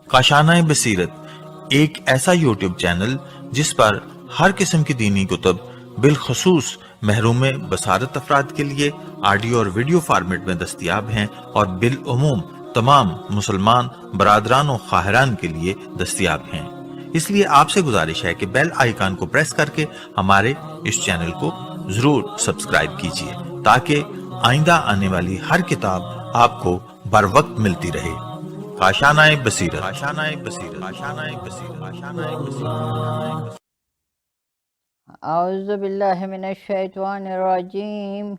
کاشانۂ بصیرت ایک ایسا یوٹیوب چینل جس پر ہر قسم کی دینی کتب بالخصوص محروم بصارت افراد کے لیے آڈیو اور ویڈیو فارمیٹ میں دستیاب ہیں اور بالعموم تمام مسلمان برادران و خواہران کے لیے دستیاب ہیں۔ اس لیے آپ سے گزارش ہے کہ بیل آئیکن کو پریس کر کے ہمارے اس چینل کو ضرور سبسکرائب کیجیے تاکہ آئندہ آنے والی ہر کتاب آپ کو بر وقت ملتی رہے۔ کاشانۂ بصیرت، کاشانۂ بصیرت، کاشانۂ بصیرت، کاشانۂ بصیرت۔ اعوذ باللہ من الشیطان الرجیم،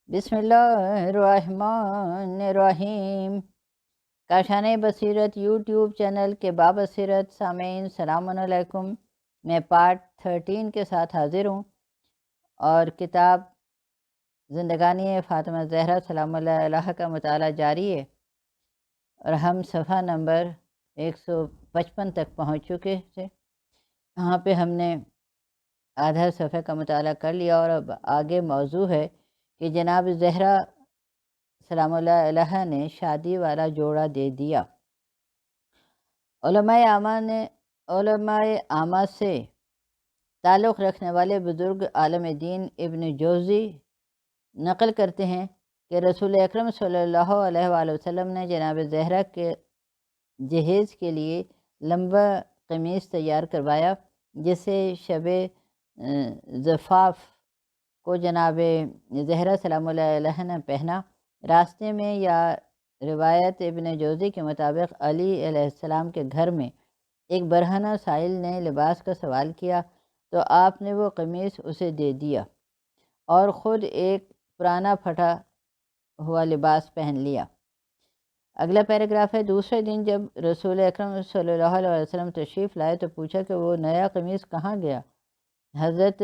بسم اللہ الرحمن الرحیم۔ کاشانۂ بصیرت یوٹیوب چینل کے بابصیرت سامعین السلام علیکم۔ میں پارٹ 13 کے ساتھ حاضر ہوں اور کتاب زندگانی فاطمہ زہرا سلام اللہ علیہا کا مطالعہ جاری ہے، اور ہم صفحہ نمبر 155 تک پہنچ چکے تھے۔ وہاں پہ ہم نے آدھا صفحہ کا مطالعہ کر لیا، اور اب آگے موضوع ہے کہ جناب زہرا سلام اللہ علیہا نے شادی والا جوڑا دے دیا۔ علماء عامہ سے تعلق رکھنے والے بزرگ عالم دین ابن جوزی نقل کرتے ہیں کہ رسول اکرم صلی اللہ علیہ وآلہ وسلم نے جناب زہرا کے جہیز کے لیے لمبا قمیص تیار کروایا، جسے شب زفاف کو جناب زہرا سلام اللہ علیہ نے پہنا۔ راستے میں، یا روایت ابن جوزی کے مطابق، علی علیہ السلام کے گھر میں ایک برہنہ سائل نے لباس کا سوال کیا تو آپ نے وہ قمیص اسے دے دیا اور خود ایک پرانا پھٹا ہوا لباس پہن لیا۔ اگلا پیراگراف ہے، دوسرے دن جب رسول اکرم صلی اللہ علیہ وسلم تشریف لائے تو پوچھا کہ وہ نیا قمیص کہاں گیا؟ حضرت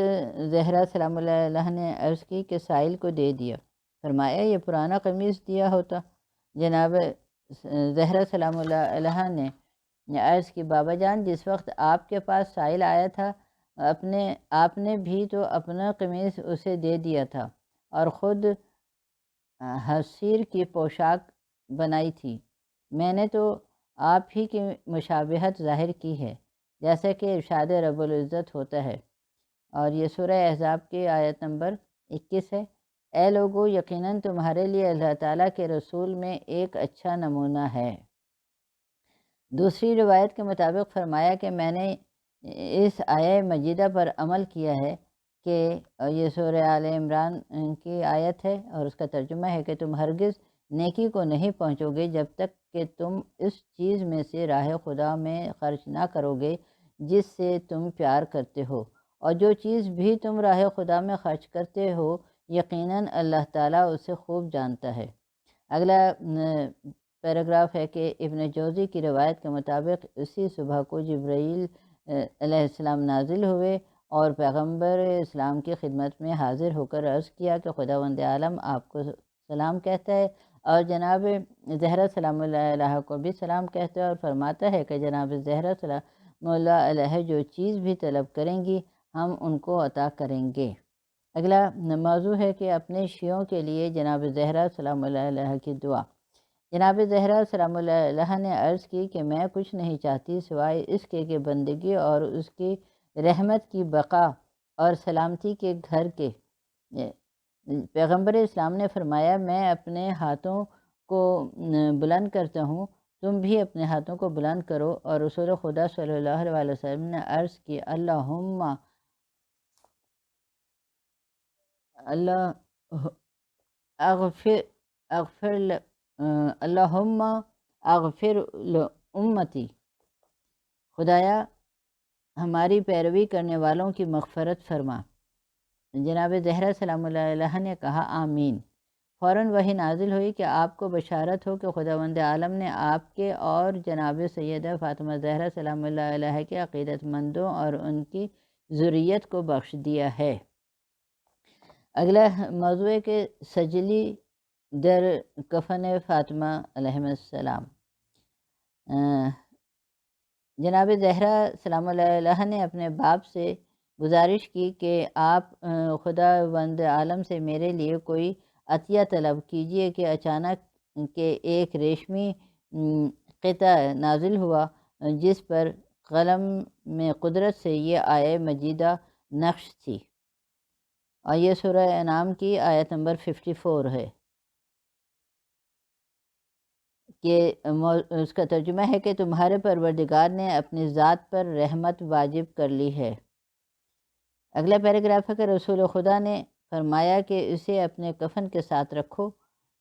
زہرا سلام اللہ علیہ نے عرض کی کہ سائل کو دے دیا۔ فرمایا یہ پرانا قمیص دیا ہوتا۔ جناب زہرا سلام اللہ علیہ نے عرض کی، بابا جان، جس وقت آپ کے پاس سائل آیا تھا آپ نے بھی تو اپنا قمیص اسے دے دیا تھا اور خود حصیر کی پوشاک بنائی تھی۔ میں نے تو آپ ہی کی مشابہت ظاہر کی ہے، جیسا کہ ارشاد رب العزت ہوتا ہے، اور یہ سورہ احزاب کی آیت نمبر 21 ہے۔ اے لوگو، یقیناً تمہارے لیے اللہ تعالیٰ کے رسول میں ایک اچھا نمونہ ہے۔ دوسری روایت کے مطابق فرمایا کہ میں نے اس آیہ مجیدہ پر عمل کیا ہے کہ یہ سورہ آل عمران کی آیت ہے، اور اس کا ترجمہ ہے کہ تم ہرگز نیکی کو نہیں پہنچو گے جب تک کہ تم اس چیز میں سے راہ خدا میں خرچ نہ کرو گے جس سے تم پیار کرتے ہو، اور جو چیز بھی تم راہ خدا میں خرچ کرتے ہو یقیناً اللہ تعالیٰ اسے خوب جانتا ہے۔ اگلا پیراگراف ہے کہ ابن جوزی کی روایت کے مطابق اسی صبح کو جبرائیل علیہ السلام نازل ہوئے اور پیغمبر اسلام کی خدمت میں حاضر ہو کر عرض کیا کہ خداوند عالم آپ کو سلام کہتا ہے، اور جناب زہرا سلام اللہ علیہ کو بھی سلام کہتا ہے، اور فرماتا ہے کہ جناب زہرا سلام اللہ علیہ جو چیز بھی طلب کریں گی ہم ان کو عطا کریں گے۔ اگلا موضوع ہے کہ اپنے شیعوں کے لیے جناب زہرا سلام اللہ علیہ کی دعا۔ جناب زہرا سلام اللہ علیہ نے عرض کی کہ میں کچھ نہیں چاہتی سوائے اس کے کہ بندگی اور اس کی رحمت کی بقا اور سلامتی کے گھر کے۔ پیغمبر اسلام نے فرمایا، میں اپنے ہاتھوں کو بلند کرتا ہوں، تم بھی اپنے ہاتھوں کو بلند کرو، اور رسول خدا صلی اللہ علیہ وسلم نے عرض کی، اللہم اغفر لامتی، خدایا ہماری پیروی کرنے والوں کی مغفرت فرما۔ جناب زہرا سلام اللہ علیہ نے کہا آمین۔ فوراً وحی نازل ہوئی کہ آپ کو بشارت ہو کہ خداوند عالم نے آپ کے اور جناب سیدہ فاطمہ زہرا سلام اللہ علیہ کے عقیدت مندوں اور ان کی ذریت کو بخش دیا ہے۔ اگلا موضوع ہے کہ سجلی در کفن فاطمہ علیہ السلام۔ جناب زہرا سلام اللہ علیہ نے اپنے باپ سے گزارش کی کہ آپ خداوند عالم سے میرے لیے کوئی عطیہ طلب کیجیے کہ اچانک کہ ایک ریشمی قطع نازل ہوا جس پر قلم میں قدرت سے یہ آیہ مجیدہ نقش تھی، اور یہ سورہ انعام کی آیت نمبر 54 ہے کہ اس کا ترجمہ ہے کہ تمہارے پروردگار نے اپنی ذات پر رحمت واجب کر لی ہے۔ اگلا پیراگراف ہے کہ رسول خدا نے فرمایا کہ اسے اپنے کفن کے ساتھ رکھو۔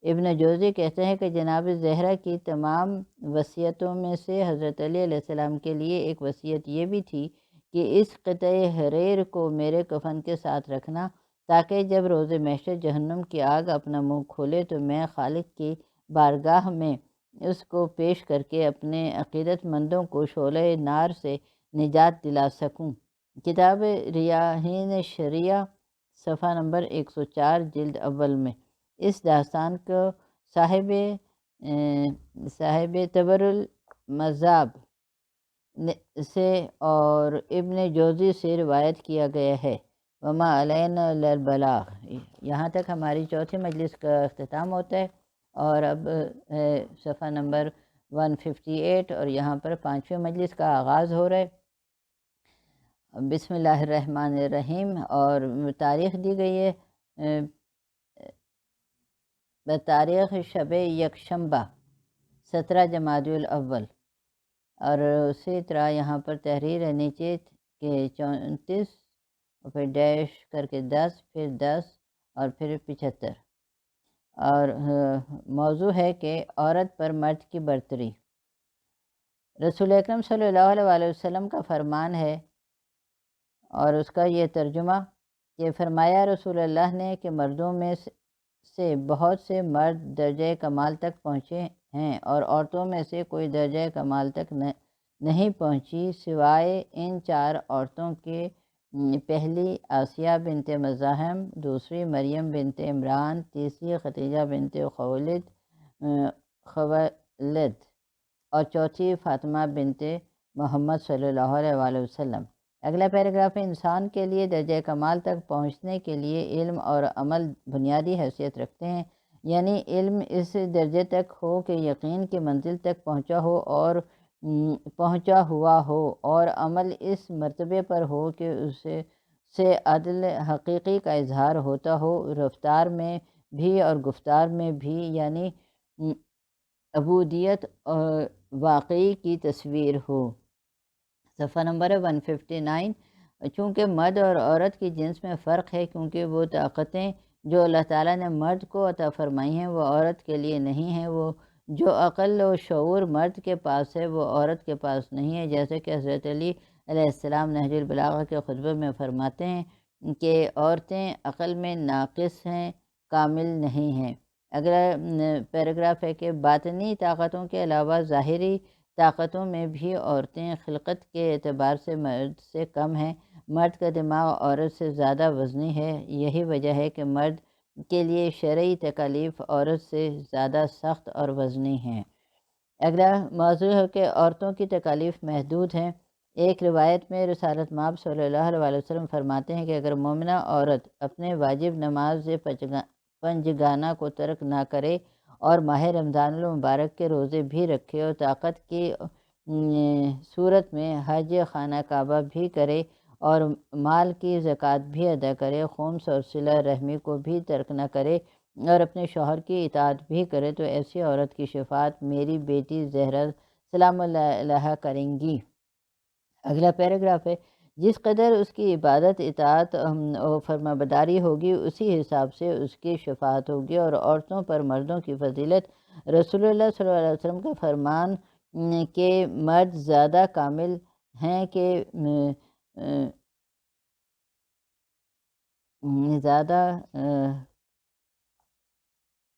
ابن جوزی کہتے ہیں کہ جناب زہرا کی تمام وصیتوں میں سے حضرت علی علیہ السلام کے لیے ایک وصیت یہ بھی تھی کہ اس قطعہ حریر کو میرے کفن کے ساتھ رکھنا، تاکہ جب روز محشر جہنم کی آگ اپنا منہ کھولے تو میں خالق کی بارگاہ میں اس کو پیش کر کے اپنے عقیدت مندوں کو شعلہ نار سے نجات دلا سکوں۔ کتاب ریاحین شریعہ صفحہ نمبر 104 جلد اول میں اس داستان کو صاحب تبر المذاب سے اور ابن جوزی سے روایت کیا گیا ہے۔ وما علینا الا البلاغ۔ یہاں تک ہماری چوتھی مجلس کا اختتام ہوتا ہے، اور اب ہے صفحہ نمبر 158، اور یہاں پر پانچویں مجلس کا آغاز ہو رہا ہے۔ بسم اللہ الرحمن الرحیم، اور تاریخ دی گئی ہے بتاریخ شب یکشنبہ 17 جمادی الاول، اور اسی طرح یہاں پر تحریر ہے نیچے کہ 34 اور پھر ڈیش کر کے 10، پھر 10 اور پھر 75، اور موضوع ہے کہ عورت پر مرد کی برتری۔ رسول اکرم صلی اللہ علیہ وسلم کا فرمان ہے اور اس کا یہ ترجمہ کہ فرمایا رسول اللہ نے کہ مردوں میں سے بہت سے مرد درجہ کمال تک پہنچے ہیں اور عورتوں میں سے کوئی درجہ کمال تک نہیں پہنچی سوائے ان 4 عورتوں کے، پہلی آسیہ بنت مزاحم، دوسری مریم بنت عمران، تیسری خدیجہ بنت خویلد اور چوتھی فاطمہ بنت محمد صلی اللہ علیہ وسلم۔ اگلا پیراگراف ہے انسان کے لیے درجہ کمال تک پہنچنے کے لیے علم اور عمل بنیادی حیثیت رکھتے ہیں، یعنی علم اس درجے تک ہو کہ یقین کی منزل تک پہنچا ہوا ہو، اور عمل اس مرتبے پر ہو کہ اس سے عدل حقیقی کا اظہار ہوتا ہو، رفتار میں بھی اور گفتار میں بھی، یعنی عبودیت واقعی کی تصویر ہو۔ صفحہ نمبر 159۔ چونکہ مرد اور عورت کی جنس میں فرق ہے، کیونکہ وہ طاقتیں جو اللہ تعالیٰ نے مرد کو عطا فرمائی ہیں وہ عورت کے لیے نہیں ہیں، وہ جو عقل و شعور مرد کے پاس ہے وہ عورت کے پاس نہیں ہے، جیسے کہ حضرت علی علیہ السلام نہج البلاغہ کے خطبے میں فرماتے ہیں کہ عورتیں عقل میں ناقص ہیں، کامل نہیں ہیں۔ اگلا پیراگراف ہے کہ باطنی طاقتوں کے علاوہ ظاہری طاقتوں میں بھی عورتیں خلقت کے اعتبار سے مرد سے کم ہیں۔ مرد کا دماغ عورت سے زیادہ وزنی ہے، یہی وجہ ہے کہ مرد کے لیے شرعی تکالیف عورت سے زیادہ سخت اور وزنی ہیں۔ اگلا موضوع ہے کہ عورتوں کی تکالیف محدود ہیں۔ ایک روایت میں رسالت مآب صلی اللہ علیہ وسلم فرماتے ہیں کہ اگر مومنہ عورت اپنے واجب نماز پنجگانہ کو ترک نہ کرے اور ماہ رمضان المبارک کے روزے بھی رکھے اور طاقت کی صورت میں حج خانہ کعبہ بھی کرے اور مال کی زکوٰۃ بھی ادا کرے، خمس اور صلہ رحمی کو بھی ترک نہ کرے اور اپنے شوہر کی اطاعت بھی کرے، تو ایسی عورت کی شفاعت میری بیٹی زہرا سلام اللہ علیہا کریں گی۔ اگلا پیراگراف ہے جس قدر اس کی عبادت، اطاعت و فرما برداری ہوگی اسی حساب سے اس کی شفاعت ہوگی، اور عورتوں پر مردوں کی فضیلت رسول اللہ صلی اللہ علیہ وسلم کا فرمان کہ مرد زیادہ کامل ہیں کہ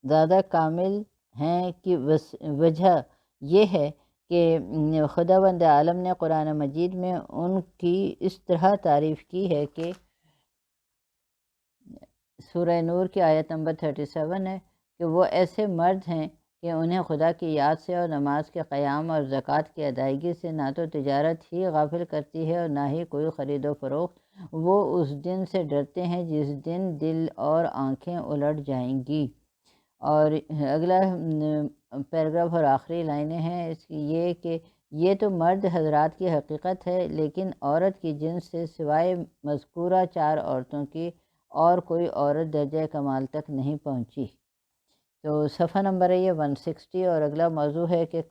زیادہ کامل ہیں کی وجہ یہ ہے کہ خداوند عالم نے قرآن مجید میں ان کی اس طرح تعریف کی ہے کہ سورہ نور کی آیت نمبر 37 ہے کہ وہ ایسے مرد ہیں کہ انہیں خدا کی یاد سے اور نماز کے قیام اور زکوٰۃ کی ادائیگی سے نہ تو تجارت ہی غافل کرتی ہے اور نہ ہی کوئی خرید و فروخت، وہ اس دن سے ڈرتے ہیں جس دن دل اور آنکھیں الٹ جائیں گی۔ اور اگلا پیراگراف اور آخری لائنیں ہیں اس کی یہ کہ یہ تو مرد حضرات کی حقیقت ہے، لیکن عورت کی جنس سے سوائے مذکورہ 4 عورتوں کی اور کوئی عورت درجہ کمال تک نہیں پہنچی۔ تو صفحہ نمبر ہے یہ 160، اور اگلا موضوع ہے کہ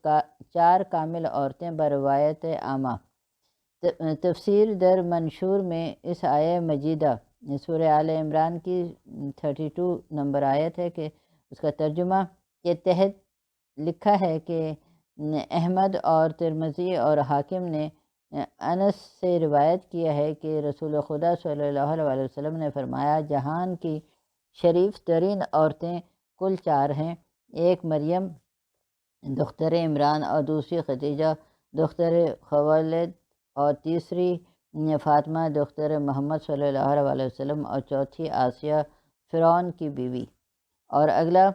4 کامل عورتیں بروایت عامہ۔ تفسیر در منشور میں اس آیہ مجیدہ سورہ آل عمران کی 32 نمبر آیت ہے کہ اس کا ترجمہ کے تحت لکھا ہے کہ احمد اور ترمذی اور حاکم نے انس سے روایت کیا ہے کہ رسول خدا صلی اللہ علیہ وسلم نے فرمایا، جہان کی شریف ترین عورتیں کل 4 ہیں، ایک مریم دختر عمران اور دوسری خدیجہ دختر خویلد اور تیسری فاطمہ دختر محمد صلی اللہ علیہ وسلم اور چوتھی آسیہ فرعون کی بیوی۔ اور اگلا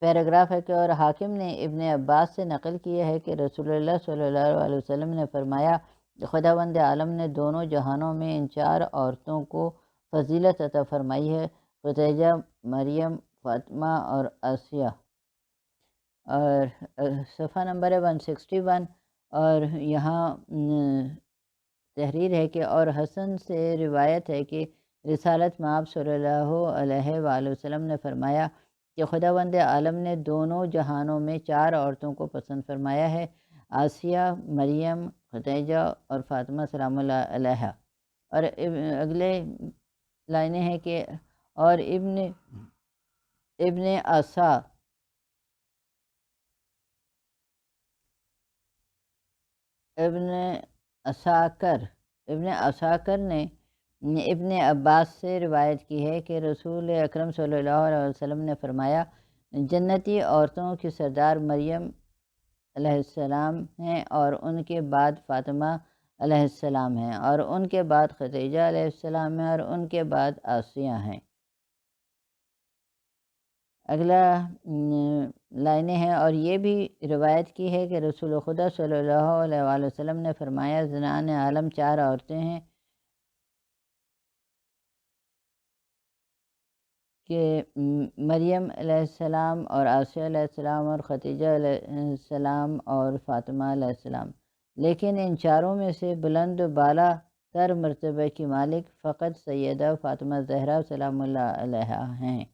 پیراگراف ہے کہ اور حاکم نے ابن عباس سے نقل کیا ہے کہ رسول اللہ صلی اللہ علیہ وسلم نے فرمایا کہ خداوند عالم نے دونوں جہانوں میں ان 4 عورتوں کو فضیلت عطا فرمائی ہے، خدیجہ، مریم، فاطمہ اور آسیہ۔ اور صفحہ نمبر ہے 161، اور یہاں تحریر ہے کہ اور حسن سے روایت ہے کہ رسالت مآب صلی اللہ علیہ وآلہ وسلم نے فرمایا کہ خداوند عالم نے دونوں جہانوں میں 4 عورتوں کو پسند فرمایا ہے، آسیہ، مریم، خدیجہ اور فاطمہ سلام اللہ علیہ۔ اور اگلے لائنیں ہیں کہ اور ابن عساکر نے ابن عباس سے روایت کی ہے کہ رسول اکرم صلی اللہ علیہ وسلم نے فرمایا، جنتی عورتوں کی سردار مریم علیہ السلام ہیں، اور ان کے بعد فاطمہ علیہ السلام ہیں، اور ان کے بعد خدیجہ علیہ السلام ہیں، اور ان کے بعد آسیہ ہیں۔ اگلا لائنیں ہیں اور یہ بھی روایت کی ہے کہ رسول خدا صلی اللہ علیہ وآلہ وسلم نے فرمایا، زنان عالم 4 عورتیں ہیں کہ مریم علیہ السلام اور آسیہ علیہ السلام اور خدیجہ علیہ السلام اور فاطمہ علیہ السلام، لیکن ان 4 میں سے بلند و بالا تر مرتبہ کی مالک فقط سیدہ فاطمہ زہرا سلام اللہ علیہا ہیں۔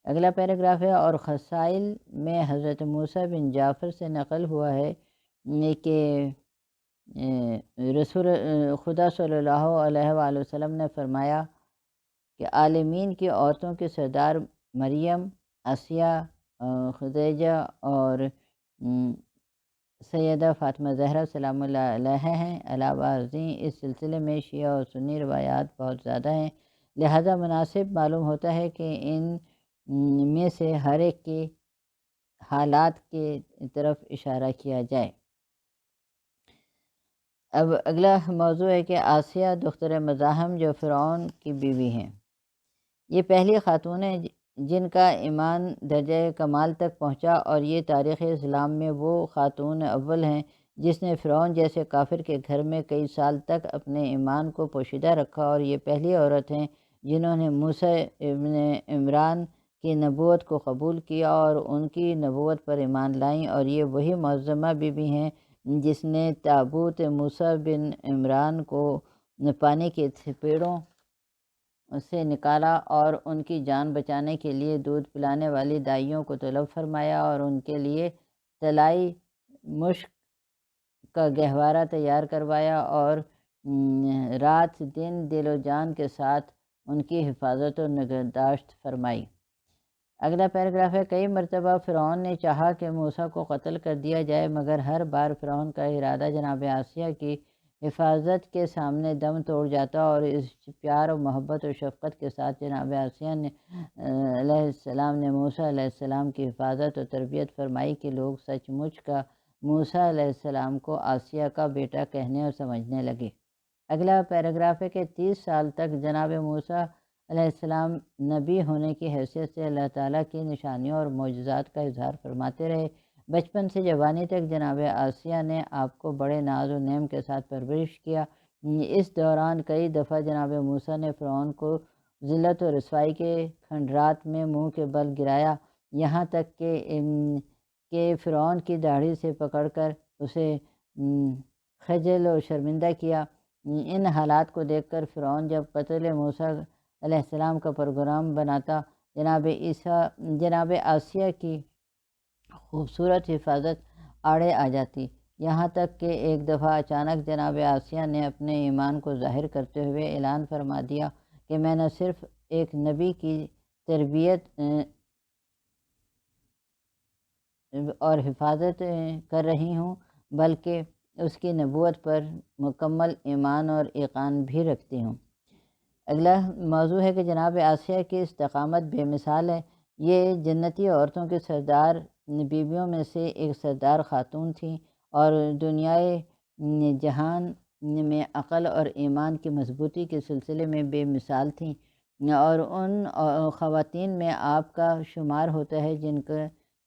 اگلا پیراگراف ہے اور خصائل میں حضرت موسیٰ بن جعفر سے نقل ہوا ہے کہ رسول خدا صلی اللہ علیہ وآلہ وسلم نے فرمایا کہ عالمین کی عورتوں کے سردار مریم، آسیہ، خدیجہ اور سیدہ فاطمہ زہرا سلام اللہ علیہ ہیں۔ علاوہ ازیں اس سلسلے میں شیعہ اور سنی روایات بہت زیادہ ہیں، لہذا مناسب معلوم ہوتا ہے کہ ان میں سے ہر ایک کے حالات کے طرف اشارہ کیا جائے۔ اب اگلا موضوع ہے کہ آسیہ دختر مزاحم جو فرعون کی بیوی ہیں۔ یہ پہلی خاتون ہیں جن کا ایمان درجہ کمال تک پہنچا، اور یہ تاریخ اسلام میں وہ خاتون اول ہیں جس نے فرعون جیسے کافر کے گھر میں کئی سال تک اپنے ایمان کو پوشیدہ رکھا، اور یہ پہلی عورت ہیں جنہوں نے موسیٰ ابن عمران کی نبوت کو قبول کیا اور ان کی نبوت پر ایمان لائیں، اور یہ وہی معظمہ بیوی ہیں جس نے تابوت موسیٰ بن عمران کو پانی کے تھپیڑوں سے نکالا اور ان کی جان بچانے کے لیے دودھ پلانے والی دائیوں کو طلب فرمایا اور ان کے لیے طلائی مشک کا گہوارہ تیار کروایا اور رات دن دل و جان کے ساتھ ان کی حفاظت و نگہداشت فرمائی۔ اگلا پیراگراف ہے، کئی مرتبہ فرعون نے چاہا کہ موسیٰ کو قتل کر دیا جائے، مگر ہر بار فرعون کا ارادہ جناب آسیہ کی حفاظت کے سامنے دم توڑ جاتا، اور اس پیار و محبت و شفقت کے ساتھ جناب آسیہ علیہ السلام نے موسیٰ علیہ السلام کی حفاظت و تربیت فرمائی کہ لوگ سچ مچ کا موسیٰ علیہ السلام کو آسیہ کا بیٹا کہنے اور سمجھنے لگے۔ اگلا پیراگراف ہے کہ 30 سال تک جناب موسیٰ علیہ السلام نبی ہونے کی حیثیت سے اللہ تعالیٰ کی نشانیوں اور معجزات کا اظہار فرماتے رہے۔ بچپن سے جوانی تک جناب آسیہ نے آپ کو بڑے ناز و نعم کے ساتھ پرورش کیا، اس دوران کئی دفعہ جناب موسیٰ نے فرعون کو ذلت و رسوائی کے کھنڈرات میں منہ کے بل گرایا، یہاں تک کہ فرعون کی داڑھی سے پکڑ کر اسے خجل و شرمندہ کیا۔ ان حالات کو دیکھ کر فرعون جب قتل موسیٰ علیہ السلام کا پروگرام بناتا، جناب آسیہ کی خوبصورت حفاظت آڑے آ جاتی، یہاں تک کہ ایک دفعہ اچانک جناب آسیہ نے اپنے ایمان کو ظاہر کرتے ہوئے اعلان فرما دیا کہ میں نہ صرف ایک نبی کی تربیت اور حفاظت کر رہی ہوں بلکہ اس کی نبوت پر مکمل ایمان اور ایقان بھی رکھتی ہوں۔ اگلا موضوع ہے کہ جناب آسیہ کی استقامت بے مثال ہے۔ یہ جنتی عورتوں کی سردار بیویوں میں سے ایک سردار خاتون تھیں اور دنیائے جہان میں عقل اور ایمان کی مضبوطی کے سلسلے میں بے مثال تھیں، اور ان خواتین میں آپ کا شمار ہوتا ہے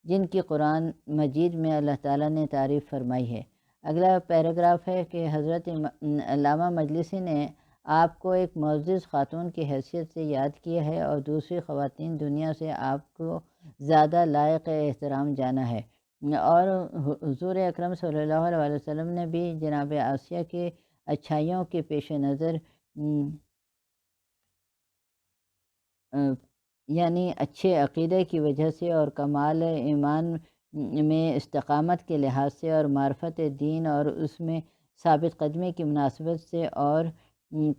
جن کی قرآن مجید میں اللہ تعالیٰ نے تعریف فرمائی ہے۔ اگلا پیراگراف ہے کہ حضرت علامہ مجلسی نے آپ کو ایک معزز خاتون کی حیثیت سے یاد کیا ہے اور دوسری خواتین دنیا سے آپ کو زیادہ لائق احترام جانا ہے، اور حضور اکرم صلی اللہ علیہ وسلم نے بھی جناب آسیہ کے اچھائیوں کے پیش نظر یعنی اچھے عقیدے کی وجہ سے اور کمال ایمان میں استقامت کے لحاظ سے اور معرفت دین اور اس میں ثابت قدمی کی مناسبت سے اور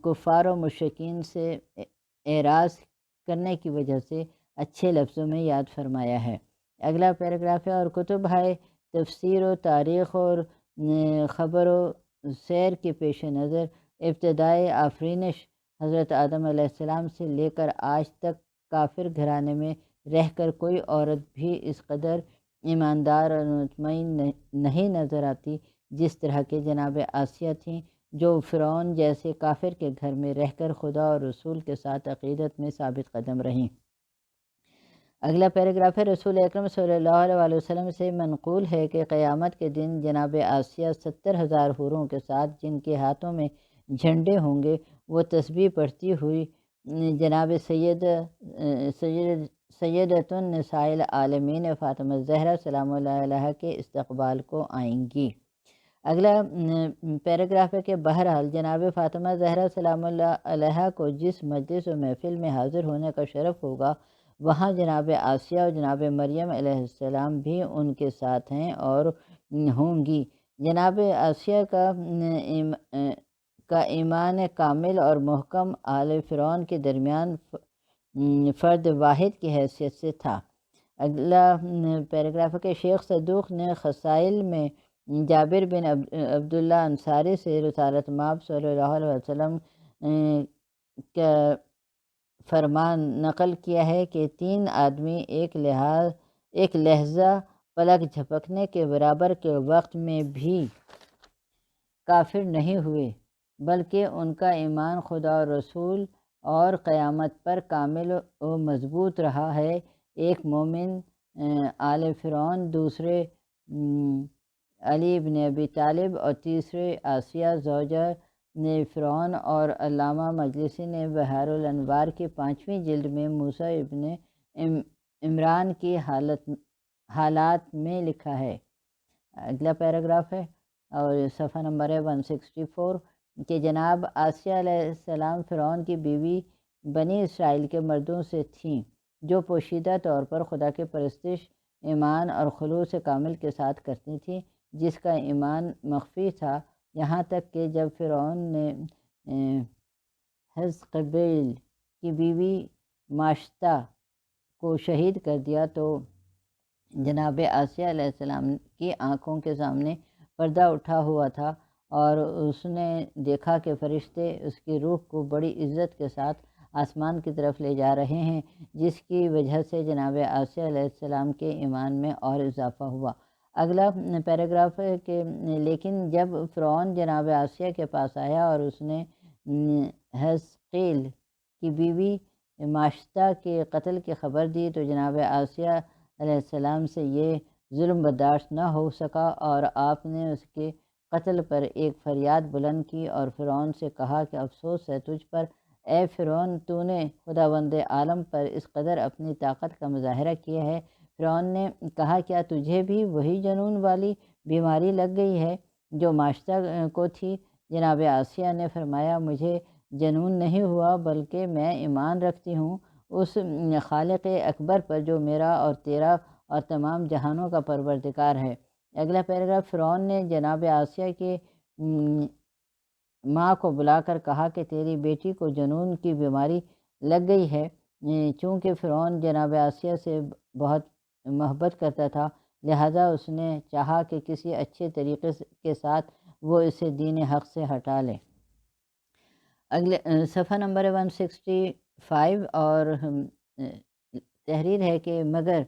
کفار و مشرکین سے اعراض کرنے کی وجہ سے اچھے لفظوں میں یاد فرمایا ہے۔ اگلا پیراگراف ہے، اور کتب ہے تفسیر و تاریخ اور خبر و سیر کے پیش نظر ابتدائے آفرینش حضرت آدم علیہ السلام سے لے کر آج تک کافر گھرانے میں رہ کر کوئی عورت بھی اس قدر ایماندار اور مطمئن نہیں نظر آتی جس طرح کے جناب آسیہ تھیں، جو فرعون جیسے کافر کے گھر میں رہ کر خدا اور رسول کے ساتھ عقیدت میں ثابت قدم رہیں۔ اگلا پیراگراف ہے، رسول اکرم صلی اللہ علیہ وسلم سے منقول ہے کہ قیامت کے دن جناب آسیہ 70,000 حوروں کے ساتھ جن کے ہاتھوں میں جھنڈے ہوں گے، وہ تسبیح پڑھتی ہوئی جناب سیدۃ النساء العالمین فاطمہ الزہرا سلام اللہ علیہا کے استقبال کو آئیں گی۔ اگلا پیراگراف ہے کہ بہرحال جناب فاطمہ زہرا سلام اللہ علیہا کو جس مجلس و محفل میں حاضر ہونے کا شرف ہوگا، وہاں جناب آسیہ اور جناب مریم علیہ السلام بھی ان کے ساتھ ہیں اور ہوں گی۔ جناب آسیہ کا ایمان کامل اور محکم آل فرعون کے درمیان فرد واحد کی حیثیت سے تھا۔ اگلا پیراگراف ہے کہ شیخ صدوق نے خصائل میں جابر بن عبداللہ انصاری سے رسالت مآب صلی اللہ علیہ وسلم کا فرمان نقل کیا ہے کہ 3 آدمی ایک لہجہ پلک جھپکنے کے برابر کے وقت میں بھی کافر نہیں ہوئے، بلکہ ان کا ایمان خدا اور رسول اور قیامت پر کامل و مضبوط رہا ہے۔ ایک مومن آل فرعون، دوسرے علی بن ابی طالب اور تیسرے آسیہ زوجہ فرعون۔ اور علامہ مجلسی نے بحار الانوار کی 5ویں جلد میں موسیٰ ابن عمران کی حالات میں لکھا ہے۔ اگلا پیراگراف ہے اور صفحہ نمبر ہے 164 کہ جناب آسیہ علیہ السلام فرعون کی بیوی بنی اسرائیل کے مردوں سے تھیں، جو پوشیدہ طور پر خدا کی پرستش ایمان اور خلوص کامل کے ساتھ کرتی تھیں، جس کا ایمان مخفی تھا، یہاں تک کہ جب فرعون نے حزقبیل کی بیوی ماشطہ کو شہید کر دیا تو جناب آسیہ علیہ السلام کی آنکھوں کے سامنے پردہ اٹھا ہوا تھا، اور اس نے دیکھا کہ فرشتے اس کی روح کو بڑی عزت کے ساتھ آسمان کی طرف لے جا رہے ہیں، جس کی وجہ سے جناب آسیہ علیہ السلام کے ایمان میں اور اضافہ ہوا۔ اگلا پیراگراف ہے کہ لیکن جب فرعون جناب آسیہ کے پاس آیا اور اس نے حزقیل کی بیوی ماشطہ کے قتل کی خبر دی تو جناب آسیہ علیہ السلام سے یہ ظلم برداشت نہ ہو سکا، اور آپ نے اس کے قتل پر ایک فریاد بلند کی اور فرعون سے کہا کہ افسوس ہے تجھ پر اے فرعون، تو نے خداوند عالم پر اس قدر اپنی طاقت کا مظاہرہ کیا ہے۔ فرعون نے کہا کیا تجھے بھی وہی جنون والی بیماری لگ گئی ہے جو ماشطہ کو تھی؟ جناب آسیہ نے فرمایا مجھے جنون نہیں ہوا بلکہ میں ایمان رکھتی ہوں اس خالق اکبر پر جو میرا اور تیرا اور تمام جہانوں کا پروردگار ہے۔ اگلا پیراگراف، فرعون نے جناب آسیہ کے ماں کو بلا کر کہا کہ تیری بیٹی کو جنون کی بیماری لگ گئی ہے۔ چونکہ فرعون جناب آسیہ سے بہت محبت کرتا تھا، لہٰذا اس نے چاہا کہ کسی اچھے طریقے کے ساتھ وہ اسے دین حق سے ہٹا لے۔ اگلے صفحہ نمبر 165 اور تحریر ہے کہ مگر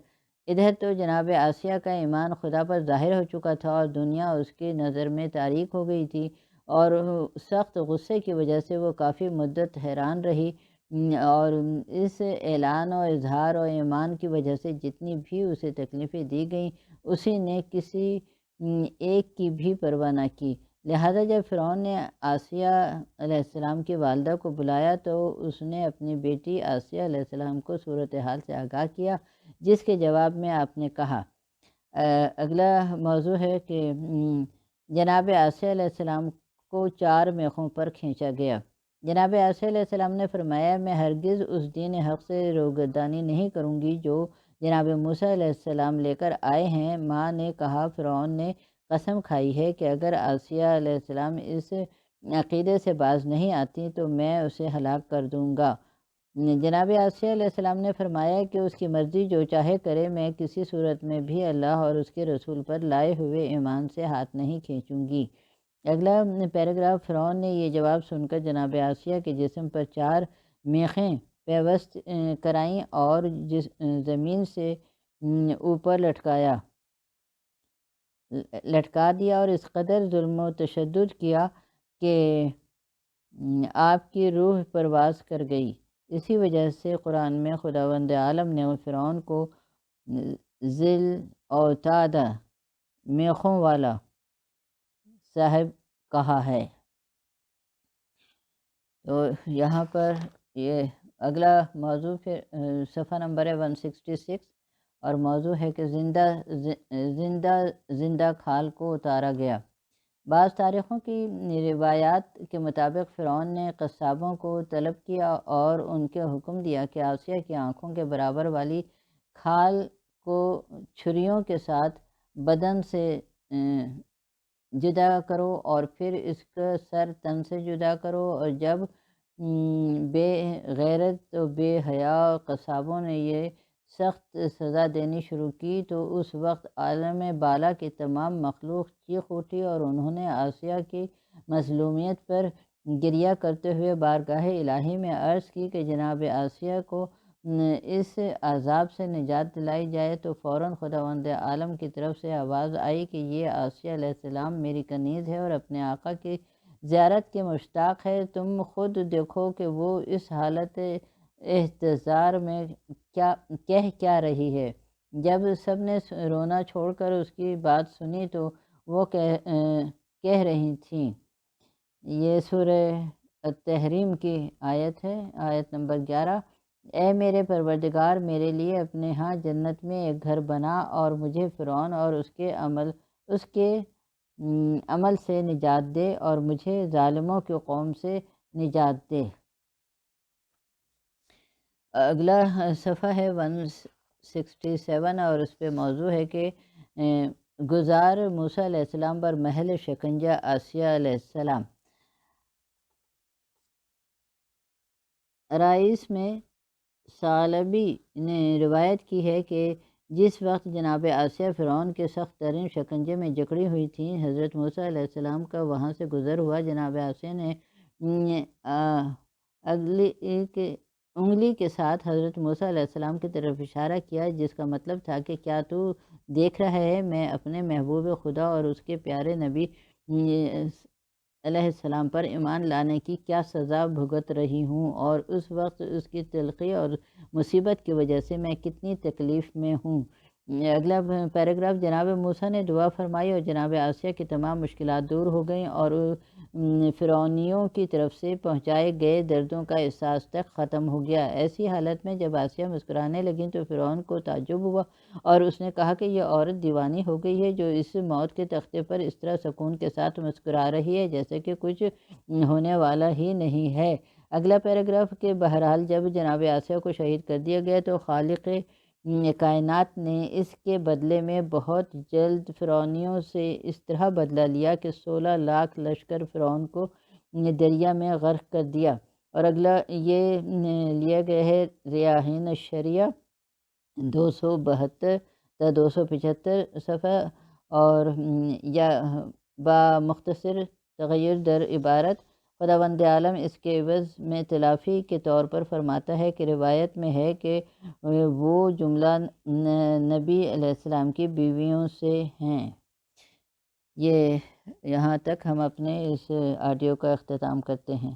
ادھر تو جناب آسیہ کا ایمان خدا پر ظاہر ہو چکا تھا اور دنیا اس کی نظر میں تاریک ہو گئی تھی، اور سخت غصے کی وجہ سے وہ کافی مدت حیران رہی، اور اس اعلان و اظہار و ایمان کی وجہ سے جتنی بھی اسے تکلیفیں دی گئیں اسی نے کسی ایک کی بھی پرواہ نہ کی۔ لہٰذا جب فرعون نے آسیہ علیہ السلام کی والدہ کو بلایا تو اس نے اپنی بیٹی آسیہ علیہ السلام کو صورتحال سے آگاہ کیا، جس کے جواب میں آپ نے کہا۔ اگلا موضوع ہے کہ جناب آسیہ علیہ السلام کو 4 میخوں پر کھینچا گیا۔ جناب آسیہ علیہ السلام نے فرمایا میں ہرگز اس دین حق سے روگردانی نہیں کروں گی جو جناب موسیٰ علیہ السلام لے کر آئے ہیں۔ ماں نے کہا فرعون نے قسم کھائی ہے کہ اگر آسیہ علیہ السلام اس عقیدے سے باز نہیں آتی تو میں اسے ہلاک کر دوں گا۔ جناب آسیہ علیہ السلام نے فرمایا کہ اس کی مرضی جو چاہے کرے، میں کسی صورت میں بھی اللہ اور اس کے رسول پر لائے ہوئے ایمان سے ہاتھ نہیں کھینچوں گی۔ اگلا پیراگراف، فرعون نے یہ جواب سن کر جناب آسیہ کے جسم پر 4 میخیں پیوست کرائیں اور زمین سے اوپر لٹکا دیا اور اس قدر ظلم و تشدد کیا کہ آپ کی روح پرواز کر گئی۔ اسی وجہ سے قرآن میں خداوند عالم نے فرعون کو ذل اوتاد میخوں والا صاحب کہا ہے۔ تو یہاں پر یہ اگلا موضوع پھر صفحہ نمبر ہے 166 اور موضوع ہے کہ زندہ کھال کو اتارا گیا۔ بعض تاریخوں کی روایات کے مطابق فرعون نے قصابوں کو طلب کیا اور ان کے حکم دیا کہ آسیہ کی آنکھوں کے برابر والی کھال کو چھریوں کے ساتھ بدن سے جدا کرو اور پھر اس کا سر تن سے جدا کرو، اور جب بے غیرت و بے حیا قصابوں نے یہ سخت سزا دینی شروع کی تو اس وقت عالم بالا کی تمام مخلوق چیخ اٹھی اور انہوں نے آسیہ کی مظلومیت پر گریہ کرتے ہوئے بارگاہ الہی میں عرض کی کہ جناب آسیہ کو اس عذاب سے نجات دلائی جائے۔ تو فوراً خداوند عالم کی طرف سے آواز آئی کہ یہ آسیہ علیہ السلام میری کنیز ہے اور اپنے آقا کی زیارت کے مشتاق ہے، تم خود دیکھو کہ وہ اس حالت احتضار میں کیا رہی ہے۔ جب سب نے رونا چھوڑ کر اس کی بات سنی تو وہ کہہ رہی تھیں، یہ سورہ التحریم کی آیت ہے، آیت نمبر 11، اے میرے پروردگار، میرے لیے اپنے ہاں جنت میں ایک گھر بنا اور مجھے فرعون اور اس کے عمل سے نجات دے اور مجھے ظالموں کی قوم سے نجات دے۔ اگلا صفحہ ہے 167 اور اس پہ موضوع ہے کہ گزار موسیٰ علیہ السلام پر محل شکنجہ آسیہ علیہ السلام۔ رائس میں ثعلبی نے روایت کی ہے کہ جس وقت جناب آسیہ فرعون کے سخت ترین شکنجے میں جکڑی ہوئی تھیں، حضرت موسیٰ علیہ السلام کا وہاں سے گزر ہوا۔ جناب آسیہ نے انگلی کے ساتھ حضرت موسیٰ علیہ السلام کی طرف اشارہ کیا، جس کا مطلب تھا کہ کیا تو دیکھ رہا ہے میں اپنے محبوب خدا اور اس کے پیارے نبی علیہ السلام پر ایمان لانے کی کیا سزا بھگت رہی ہوں، اور اس وقت اس کی تلخی اور مصیبت کی وجہ سے میں کتنی تکلیف میں ہوں۔ اگلا پیراگراف، جناب موسیٰ نے دعا فرمائی اور جناب آسیہ کی تمام مشکلات دور ہو گئیں اور فرعونیوں کی طرف سے پہنچائے گئے دردوں کا احساس تک ختم ہو گیا۔ ایسی حالت میں جب آسیہ مسکرانے لگیں تو فرعون کو تعجب ہوا اور اس نے کہا کہ یہ عورت دیوانی ہو گئی ہے جو اس موت کے تختے پر اس طرح سکون کے ساتھ مسکرا رہی ہے جیسے کہ کچھ ہونے والا ہی نہیں ہے۔ اگلا پیراگراف کہ بہرحال جب جناب آسیہ کو شہید کر دیا گیا تو خالق کائنات نے اس کے بدلے میں بہت جلد فرعونیوں سے اس طرح بدلہ لیا کہ 16 لاکھ لشکر فرعون کو دریا میں غرق کر دیا۔ اور اگلا یہ لیا گیا ہے ریاحین الشریعہ 272 تا 275 صفحہ، اور یا با مختصر تغیر در عبارت، خداوند عالم اس کے عوض میں تلافی کے طور پر فرماتا ہے کہ روایت میں ہے کہ وہ جملہ نبی علیہ السلام کی بیویوں سے ہیں۔ یہ یہاں تک ہم اپنے اس آڈیو کا اختتام کرتے ہیں۔